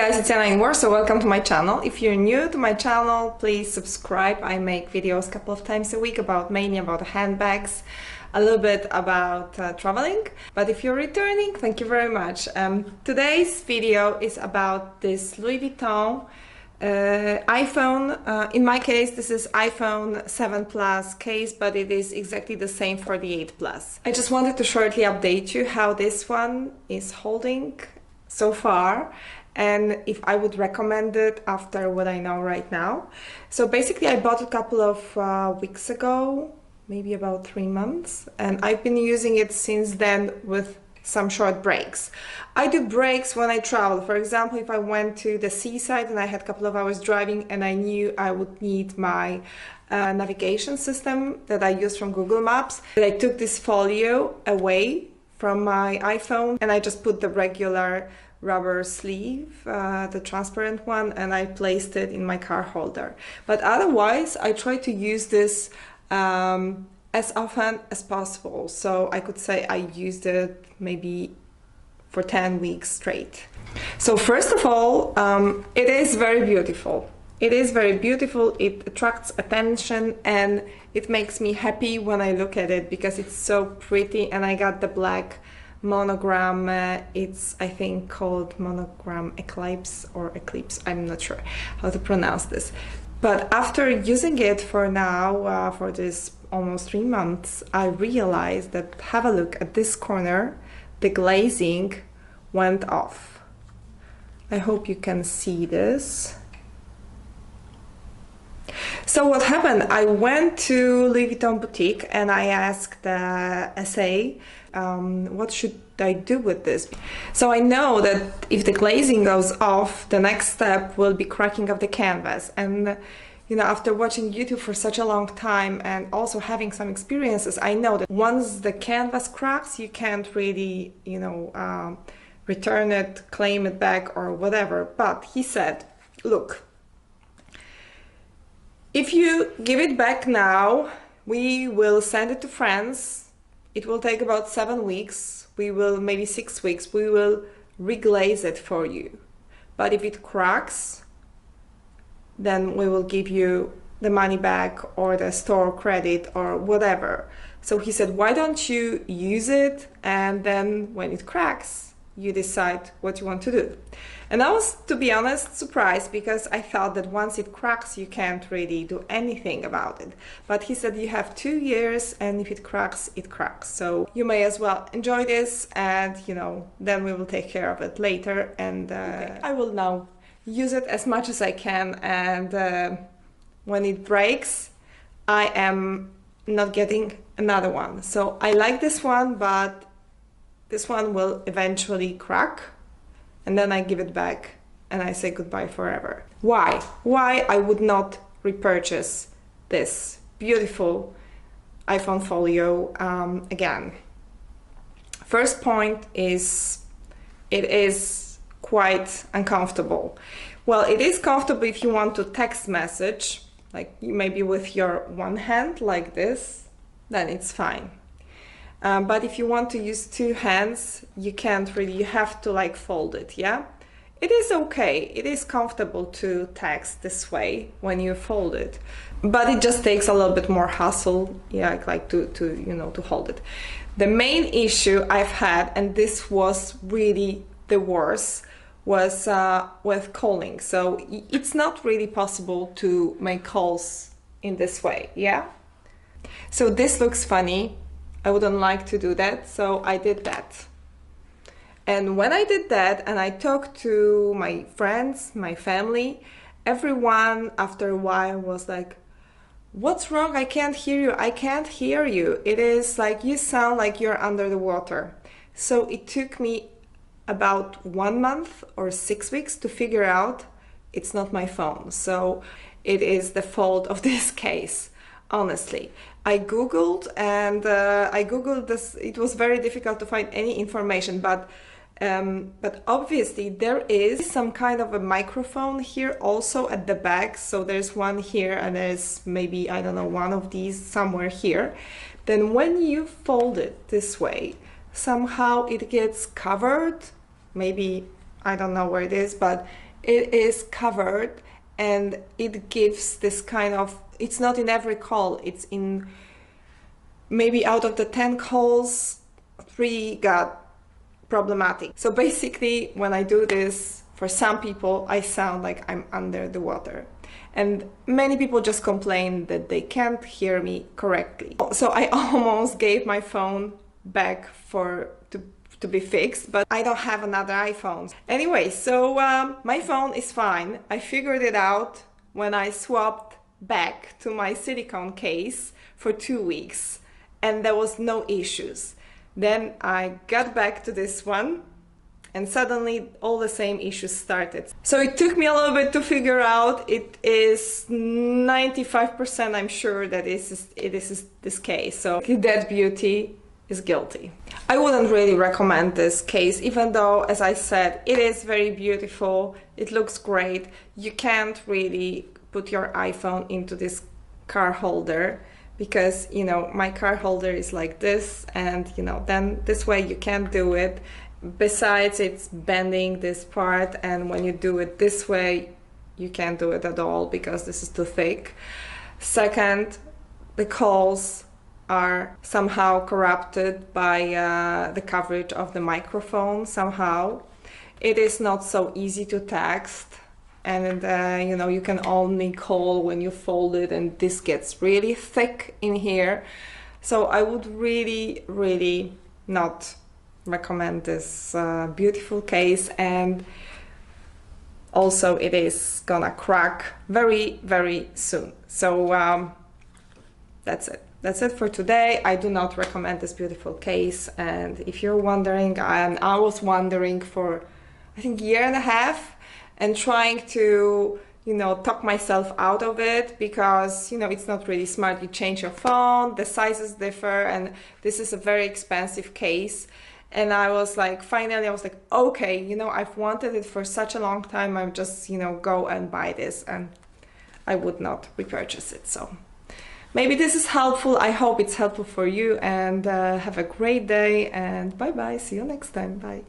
guys, it's Anna in Warsaw. Welcome to my channel. If you're new to my channel, please subscribe. I make videos a couple of times a week mainly about handbags, a little bit about traveling. But if you're returning, thank you very much. Today's video is about this Louis Vuitton iPhone. In my case, this is iPhone 7 Plus case, but it is exactly the same for the 8 Plus. I just wanted to shortly update you how this one is holding so far, and if I would recommend it after what I know right now. So basically I bought it a couple of weeks ago, maybe about 3 months, and I've been using it since then with some short breaks. I do breaks when I travel. For example, if I went to the seaside and I had a couple of hours driving and I knew I would need my navigation system that I use from Google Maps, I took this Folio away from my iPhone and I just put the regular rubber sleeve, the transparent one, and I placed it in my car holder. But otherwise I try to use this as often as possible. So I could say I used it maybe for 10 weeks straight. So first of all, it is very beautiful. It is very beautiful, it attracts attention, and it makes me happy when I look at it because it's so pretty. And I got the black monogram, it's I think called monogram eclipse or eclipse, I'm not sure how to pronounce this. But after using it for now, for this almost 3 months, I realized that, have a look at this corner, the glazing went off. I hope you can see this. So what happened, I went to Louis Vuitton boutique and I asked the SA, what should I do with this? So I know that if the glazing goes off, the next step will be cracking of the canvas. And you know, after watching YouTube for such a long time and also having some experiences, I know that once the canvas cracks, you can't really, you know, return it, claim it back or whatever. But he said, look, if you give it back now, we will send it to France. It will take about 7 weeks. We will, maybe 6 weeks, we will reglaze it for you. But if it cracks, then we will give you the money back or the store credit or whatever. So he said, why don't you use it, and then when it cracks, you decide what you want to do. And I was, to be honest, surprised because I thought that once it cracks, you can't really do anything about it. But he said you have 2 years, and if it cracks, it cracks. So you may as well enjoy this, and you know, then we will take care of it later. And okay, I will now use it as much as I can, and when it breaks, I am not getting another one. So I like this one, but this one will eventually crack, and then I give it back and I say goodbye forever. Why? Why I would not repurchase this beautiful iPhone Folio again? First point is it is quite uncomfortable. Well, it is comfortable if you want to text message, like maybe with your one hand like this, then it's fine. But if you want to use 2 hands, you can't really, you have to like fold it, yeah? It is okay, it is comfortable to text this way when you fold it, but it just takes a little bit more hassle, yeah, like to you know, to hold it. The main issue I've had, and this was really the worst, was with calling. So it's not really possible to make calls in this way, yeah? So this looks funny. I wouldn't like to do that, so I did that. And when I did that and I talked to my friends, my family, everyone after a while was like, what's wrong? I can't hear you. I can't hear you. It is like you sound like you're under the water. So it took me about 1 month or 6 weeks to figure out it's not my phone. So it is the fault of this case. Honestly, I googled and I googled this. It was very difficult to find any information, but obviously there is some kind of a microphone here also at the back. So there's one here and there's maybe, I don't know, one of these somewhere here. Then when you fold it this way, somehow it gets covered. Maybe, I don't know where it is, but It is covered and it gives this kind of, it's not in every call, it's in maybe out of the 10 calls, 3 got problematic. So basically when I do this, for some people, I sound like I'm under the water. And many people just complain that they can't hear me correctly. So I almost gave my phone back to be fixed, but I don't have another iPhone. Anyway, so my phone is fine. I figured it out when I swapped back to my silicone case for 2 weeks and there was no issues. Then I got back to this one and suddenly all the same issues started. So it took me a little bit to figure out. It is 95% I'm sure that it is this case. So that beauty is guilty. I wouldn't really recommend this case, even though, as I said, it is very beautiful. It looks great. You can't really put your iPhone into this car holder because, you know, my car holder is like this, and, you know, then this way you can't do it. Besides, it's bending this part, and when you do it this way, you can't do it at all because this is too thick. Second, the calls are somehow corrupted by the coverage of the microphone somehow. It is not so easy to text, and you know, you can only call when you fold it, and this gets really thick in here. So I would really not recommend this beautiful case, and also it is gonna crack very soon. So that's it. That's it for today. I do not recommend this beautiful case, and if you're wondering, I was wondering for I think a year and a half and trying to, you know, talk myself out of it because, you know, it's not really smart. You change your phone, the sizes differ, and this is a very expensive case. And I was like, finally, I was like, okay, you know, I've wanted it for such a long time. I'm just, you know, go and buy this, and I would not repurchase it. So maybe this is helpful. I hope it's helpful for you, and have a great day, and bye bye. See you next time. Bye.